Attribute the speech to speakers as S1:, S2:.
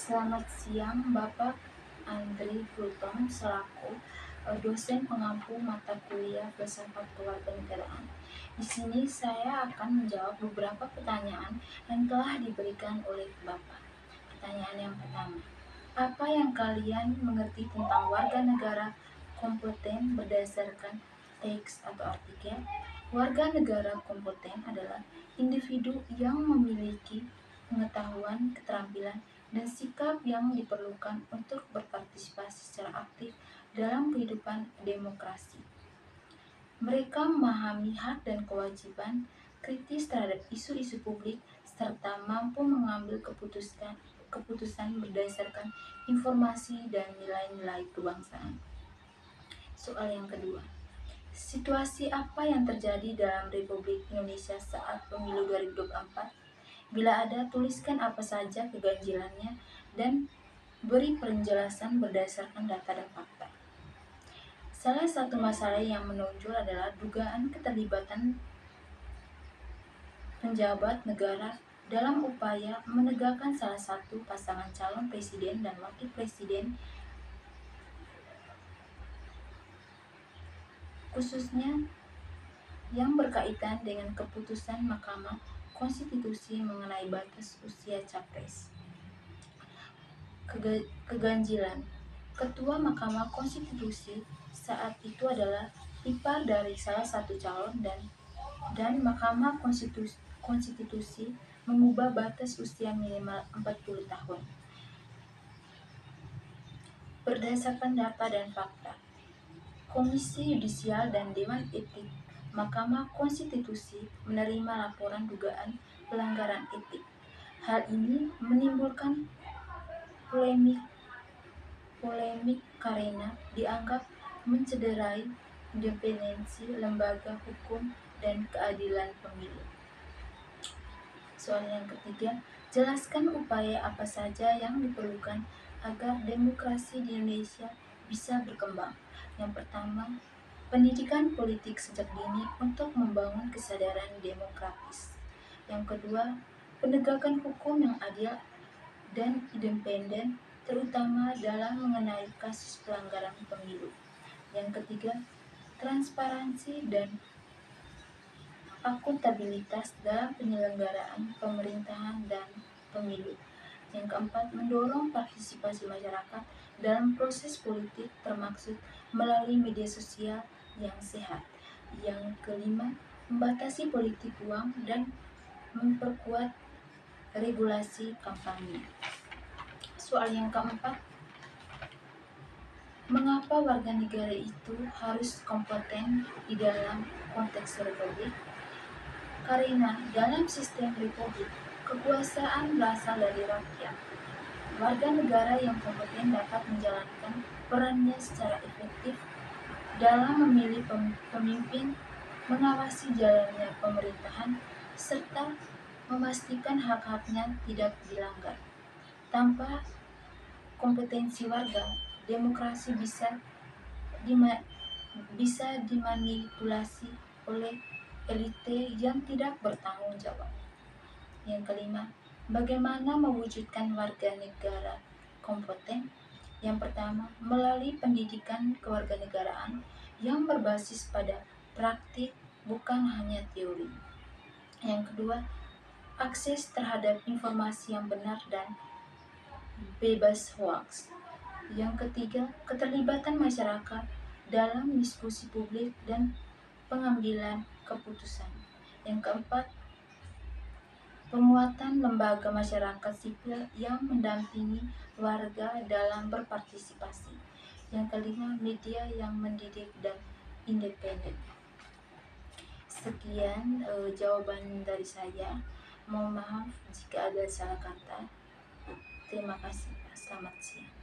S1: Selamat siang, Bapak Andri Fulton selaku dosen pengampu mata kuliah Filsafat Kewarganegaraan. Di sini saya akan menjawab beberapa pertanyaan yang telah diberikan oleh Bapak. Pertanyaan yang pertama, apa yang kalian mengerti tentang warga negara kompeten berdasarkan teks atau artikel? Warga negara kompeten adalah individu yang memiliki pengetahuan, keterampilan, dan sikap yang diperlukan untuk berpartisipasi secara aktif dalam kehidupan demokrasi. Mereka memahami hak dan kewajiban, kritis terhadap isu-isu publik, serta mampu mengambil keputusan berdasarkan informasi dan nilai-nilai kebangsaan. Soal yang kedua, situasi apa yang terjadi dalam Republik Indonesia saat pemilu 2024? Bila ada, tuliskan apa saja keganjilannya dan beri penjelasan berdasarkan data dan fakta. Salah satu masalah yang menonjol adalah dugaan keterlibatan penjabat negara dalam upaya menegakkan salah satu pasangan calon presiden dan wakil presiden, khususnya yang berkaitan dengan keputusan Mahkamah Konstitusi mengenai batas usia capres. Keganjilan Ketua Mahkamah Konstitusi saat itu adalah ipar dari salah satu calon dan Mahkamah Konstitusi mengubah batas usia minimal 40 tahun. Berdasarkan data dan fakta, Komisi Yudisial dan Dewan Etik Mahkamah Konstitusi menerima laporan dugaan pelanggaran etik. Hal ini menimbulkan polemik karena dianggap mencederai independensi lembaga hukum dan keadilan pemilu. Soal yang ketiga, jelaskan upaya apa saja yang diperlukan agar demokrasi di Indonesia bisa berkembang. Yang pertama, pendidikan politik sejak dini untuk membangun kesadaran demokratis. Yang kedua, penegakan hukum yang adil dan independen, terutama dalam mengenai kasus pelanggaran pemilu. Yang ketiga, transparansi dan akuntabilitas dalam penyelenggaraan pemerintahan dan pemilu. Yang keempat, mendorong partisipasi masyarakat dalam proses politik termaksud melalui media sosial yang sehat. Yang kelima, membatasi politik uang dan memperkuat regulasi kampanye. Soal yang keempat, mengapa warga negara itu harus kompeten di dalam konteks republik? Karena dalam sistem republik, kekuasaan berasal dari rakyat. Warga negara yang kompeten dapat menjalankan perannya secara efektif dalam memilih pemimpin, mengawasi jalannya pemerintahan, serta memastikan hak-haknya tidak dilanggar. Tanpa kompetensi warga, demokrasi bisa dimanipulasi oleh elite yang tidak bertanggung jawab. Yang kelima, bagaimana mewujudkan warga negara kompeten? Yang pertama, melalui pendidikan kewarganegaraan yang berbasis pada praktik, bukan hanya teori. Yang kedua, akses terhadap informasi yang benar dan bebas hoaks. Yang ketiga, keterlibatan masyarakat dalam diskusi publik dan pengambilan keputusan. Yang keempat, penguatan lembaga masyarakat sipil yang mendampingi warga dalam berpartisipasi. Yang kelima, media yang mendidik dan independen. Sekian jawaban dari saya. Mohon maaf jika ada salah kata. Terima kasih. Selamat siang.